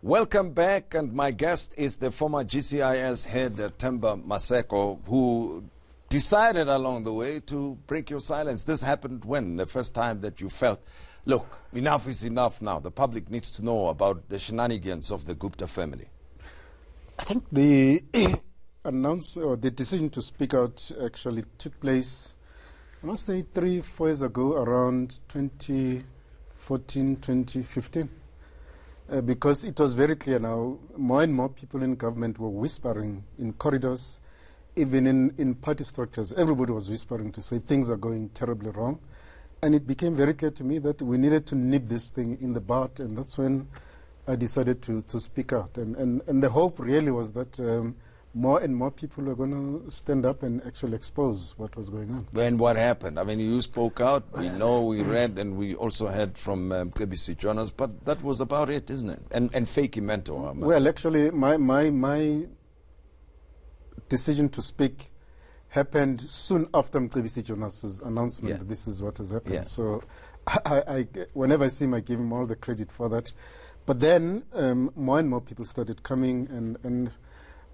Welcome back, and my guest is the former GCIS head, Themba Maseko, who decided along the way to break your silence. This happened when? The first time that you felt, look, enough is enough now. The public needs to know about the shenanigans of the Gupta family. I think the the decision to speak out actually took place, I must say, 3-4 years ago, around 2014, 2015. Because it was very clear now, more and more people in government were whispering in corridors, even in party structures. Everybody was whispering to say things are going terribly wrong. And it became very clear to me that we needed to nip this thing in the bud, and that's when I decided to speak out. And the hope really was that more and more people were going to stand up and actually expose what was going on. And what happened? I mean, you spoke out, we know, we read, and we also heard from KBC journals, but that was about it, isn't it? And fake mentor, I must Well, say. actually, my decision to speak happened soon after KBC journals' announcement that this is what has happened. Yeah. So whenever I see him, I give him all the credit for that. But then more and more people started coming, and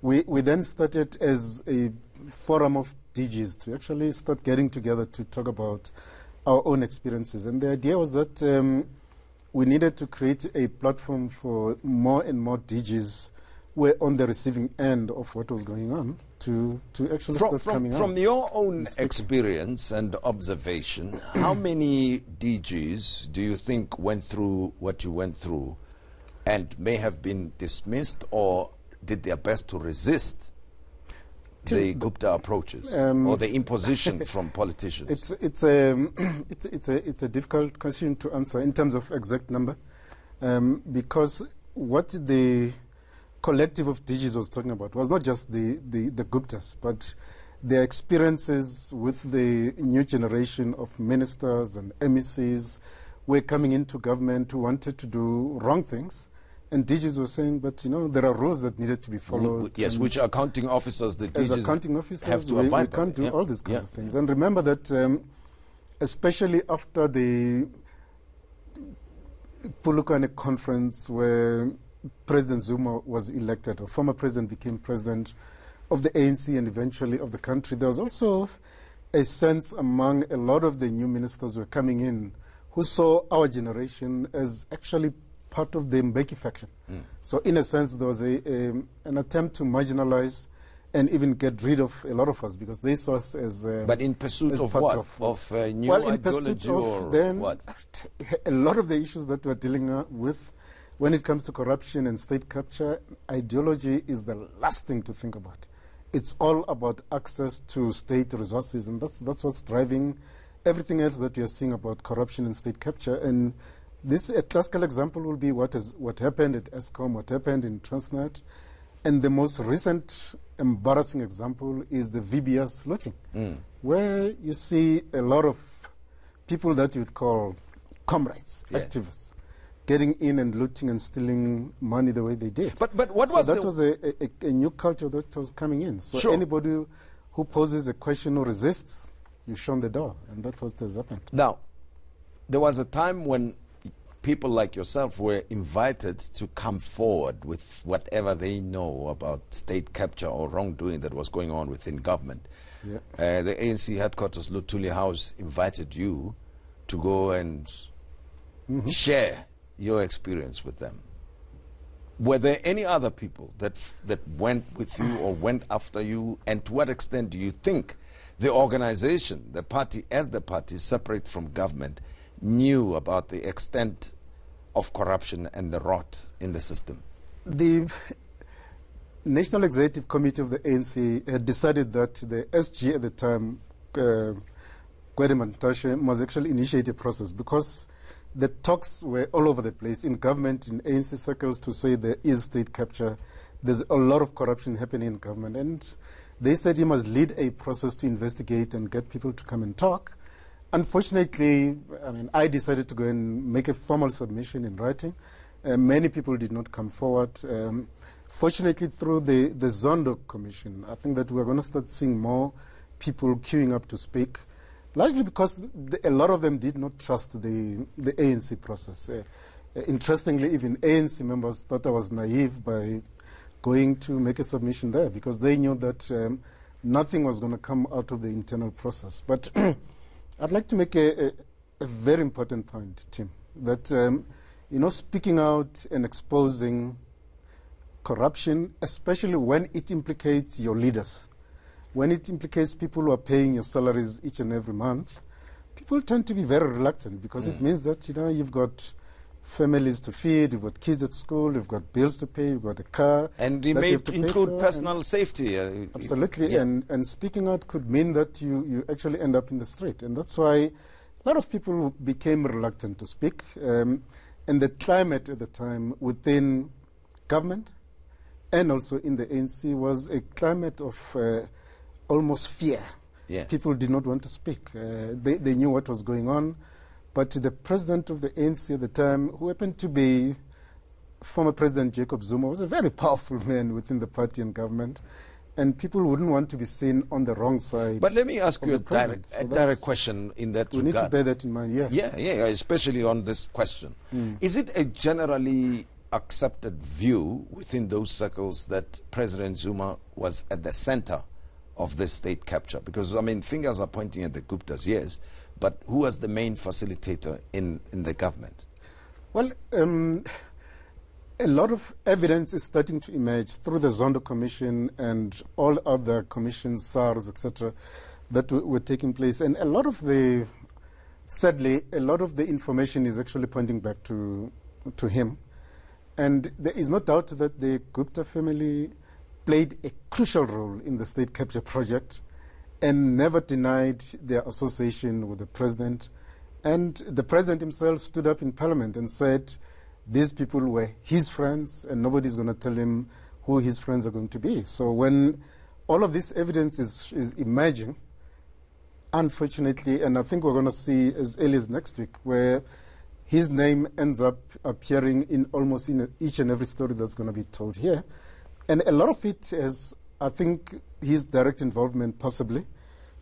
we then started as a forum of DGs to actually start getting together to talk about our own experiences. And the idea was that we needed to create a platform for more and more DGs who were on the receiving end of what was going on to actually start coming out. From your own experience and observation, how many DGs do you think went through what you went through and may have been dismissed or did their best to resist the Gupta approaches or the imposition from politicians? It's a difficult question to answer in terms of exact number, because what the collective of DGs was talking about was not just the Guptas, but their experiences with the new generation of ministers and MECs who were coming into government who wanted to do wrong things. And DGs were saying, but you know, there are rules that needed to be followed. Yes, which accounting officers the DGs as accounting officers have to abide by. We can't do all these kinds of things. And remember that especially after the Pulukane conference where President Zuma was elected, or former president became president of the ANC and eventually of the country, there was also a sense among a lot of the new ministers who were coming in who saw our generation as actually part of the Mbeki faction. So in a sense, there was an attempt to marginalize and even get rid of a lot of us because they saw us as but in pursuit of what? Of new well, in ideology pursuit or of then what? A lot of the issues that we're dealing with when it comes to corruption and state capture, ideology is the last thing to think about. It's all about access to state resources, and that's what's driving everything else that you're seeing about corruption and state capture. And this, a classical example will be what happened at ESCOM, what happened in Transnet, and the most recent embarrassing example is the VBS looting, where you see a lot of people that you'd call comrades, activists, getting in and looting and stealing money the way they did. But what was that was a new culture that was coming in. So anybody who poses a question or resists, you shun the door, and that's what has happened. Now, there was a time when people like yourself were invited to come forward with whatever they know about state capture or wrongdoing that was going on within government. Yeah. The ANC headquarters, Luthuli House, invited you to go and share your experience with them. Were there any other people that went with you or went after you? And to what extent do you think the organization, the party as the party, separate from government, knew about the extent of corruption and the rot in the system? The National Executive Committee of the ANC had decided that the SG at the time, Gwede Mantashe, must actually initiate a process because the talks were all over the place in government, in ANC circles, to say there is state capture. There's a lot of corruption happening in government. And they said he must lead a process to investigate and get people to come and talk. Unfortunately, I mean, I decided to go and make a formal submission in writing. Many people did not come forward. Fortunately, through the Zondo Commission, I think that we're going to start seeing more people queuing up to speak, largely because a lot of them did not trust the ANC process. Interestingly, even ANC members thought I was naive by going to make a submission there, because they knew that nothing was going to come out of the internal process. But I'd like to make a very important point, Tim, that speaking out and exposing corruption, especially when it implicates your leaders, when it implicates people who are paying your salaries each and every month, people tend to be very reluctant, because it means that you've got families to feed, you've got kids at school, you've got bills to pay, you've got a car. And it may include personal safety. Absolutely, yeah. And speaking out could mean that you actually end up in the street. And that's why a lot of people became reluctant to speak. And the climate at the time within government and also in the ANC was a climate of almost fear. Yeah. People did not want to speak. They knew what was going on. But the president of the ANC at the time, who happened to be former President Jacob Zuma, was a very powerful man within the party and government, and people wouldn't want to be seen on the wrong side. But let me ask you a direct question in that regard. We need to bear that in mind, yes. Yeah, especially on this question. Is it a generally accepted view within those circles that President Zuma was at the center of this state capture? Because, fingers are pointing at the Guptas, yes, but who was the main facilitator in the government? Well, a lot of evidence is starting to emerge through the Zondo Commission and all other commissions, SARS, etc., that were taking place. And sadly, a lot of the information is actually pointing back to him. And there is no doubt that the Gupta family played a crucial role in the state capture project and never denied their association with the president. And the president himself stood up in parliament and said these people were his friends and nobody's going to tell him who his friends are going to be. So when all of this evidence is emerging, unfortunately, and I think we're going to see as early as next week, where his name ends up appearing in almost each and every story that's going to be told here. And a lot of it is, I think, his direct involvement possibly,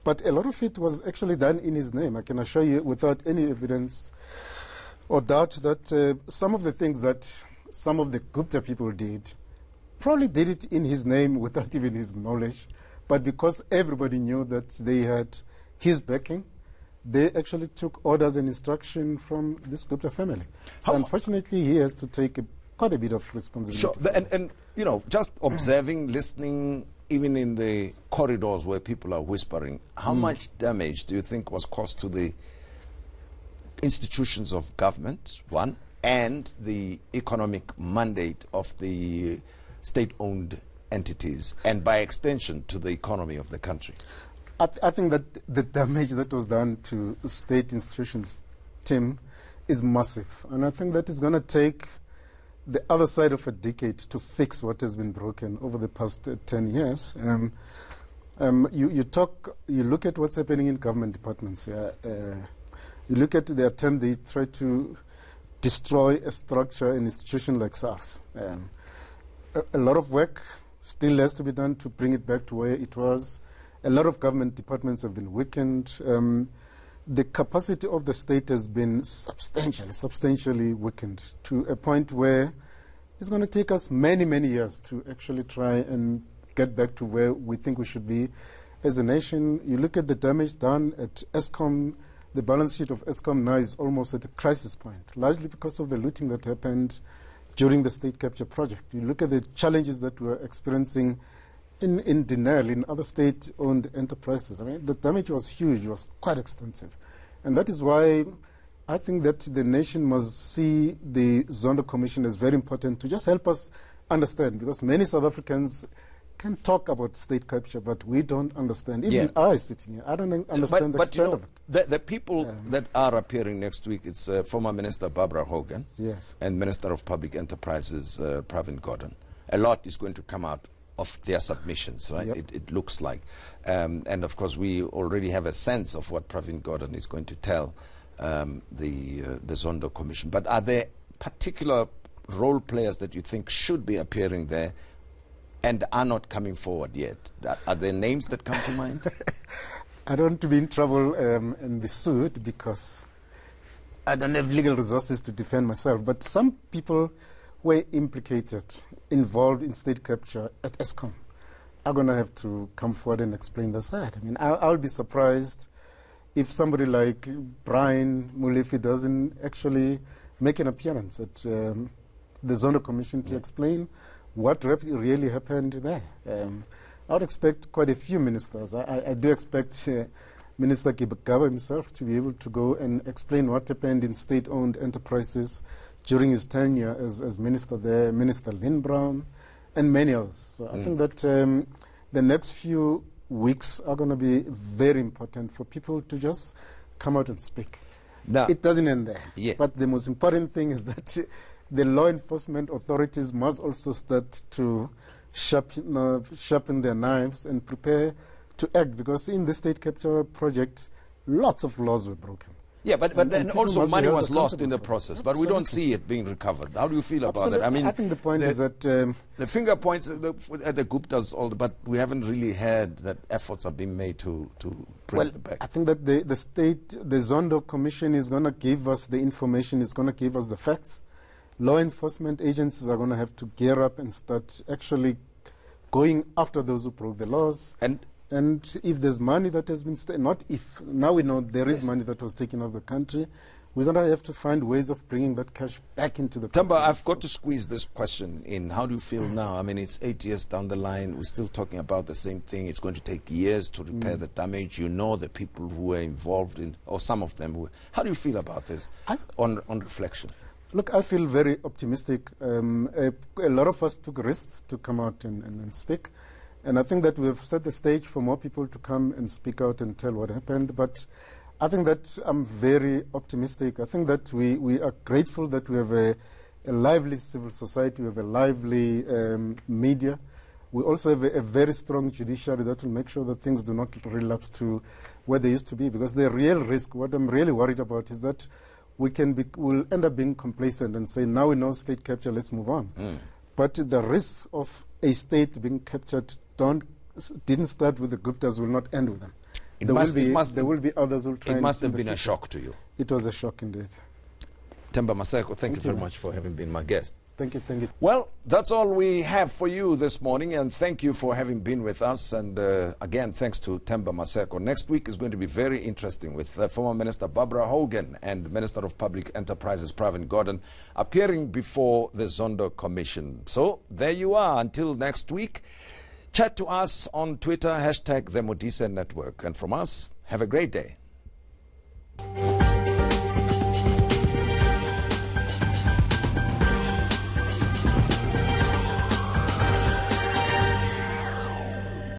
but a lot of it was actually done in his name. I can assure you without any evidence or doubt that some of the things that some of the Gupta people did probably did it in his name without even his knowledge, but because everybody knew that they had his backing, they actually took orders and instruction from this Gupta family. So unfortunately, he has to take quite a bit of responsibility. Sure, and just observing, listening, even in the corridors where people are whispering, how much damage do you think was caused to the institutions of government, one, and the economic mandate of the state-owned entities, and by extension to the economy of the country? I think that the damage that was done to state institutions, Tim, is massive. And I think that is going to take the other side of a decade to fix what has been broken over the past 10 years. You look at what's happening in government departments. You look at the attempt they try to destroy a structure, an institution like SARS. A lot of work still has to be done to bring it back to where it was. A lot of government departments have been weakened. The capacity of the state has been substantially weakened to a point where it's going to take us many, many years to actually try and get back to where we think we should be as a nation. You look at the damage done at Eskom, the balance sheet of Eskom now is almost at a crisis point, largely because of the looting that happened during the state capture project. You look at the challenges that we're experiencing in denial in other state-owned enterprises. The damage was huge, it was quite extensive. And that is why I think that the nation must see the Zondo Commission as very important to just help us understand, because many South Africans can talk about state capture, but we don't understand. Even I sitting here, I don't understand the extent of it. The people that are appearing next week, it's former Minister Barbara Hogan, and Minister of Public Enterprises Pravin Gordhan. A lot is going to come out of their submissions, right? It looks like. And of course, we already have a sense of what Pravin Gordhan is going to tell the Zondo Commission. But are there particular role players that you think should be appearing there and are not coming forward yet? Are there names that come to mind? I don't want to be in trouble and be sued, because I don't have legal resources to defend myself, but some people were implicated, involved in state capture at ESCOM are going to have to come forward and explain their side. I mean, I'll be surprised if somebody like Brian Molefe doesn't actually make an appearance at the Zondo Commission to explain what really happened there. I would expect quite a few ministers. I do expect Minister Gupta himself to be able to go and explain what happened in state-owned enterprises during his tenure as minister there, Minister Lynn Brown, and many others. So I think that the next few weeks are going to be very important for people to just come out and speak. Now, it doesn't end there. Yeah. But the most important thing is that the law enforcement authorities must also start to sharpen their knives and prepare to act, because in the state capture project, lots of laws were broken. Yeah, but then also money was lost in the process, but we don't see it being recovered. How do you feel about that? I mean, I think the point is that the finger points at the Guptas, but we haven't really heard that efforts are being made to bring it back. I think that the Zondo Commission is going to give us the information, is going to give us the facts. Law enforcement agencies are going to have to gear up and start actually going after those who broke the laws. And if there's money that has been not if, now we know there is money that was taken out of the country, we're going to have to find ways of bringing that cash back into the country. Themba, I've got to squeeze this question in. How do you feel now? I mean, it's 8 years down the line. We're still talking about the same thing. It's going to take years to repair the damage. You know the people who were involved in, or some of them who. How do you feel about this on reflection? Look, I feel very optimistic. A lot of us took risks to come out and speak. And I think that we've set the stage for more people to come and speak out and tell what happened. But I think that I'm very optimistic. I think that we are grateful that we have a lively civil society, we have a lively media. We also have a very strong judiciary that will make sure that things do not relapse to where they used to be. Because the real risk, what I'm really worried about, is that we'll end up being complacent and say, now we know state capture, let's move on. But the risk of a state being captured didn't start with the Guptas, will not end with them. There will be others who will try. It must have been a shock to you. It was a shock indeed. Themba Maseko, thank you very much for having been my guest. Thank you, thank you. Well, that's all we have for you this morning, and thank you for having been with us. And again, thanks to Themba Maseko. Next week is going to be very interesting with former Minister Barbara Hogan and Minister of Public Enterprises Pravin Gordhan appearing before the Zondo Commission. So there you are. Until next week, chat to us on Twitter, #the Modise Network. And from us, have a great day.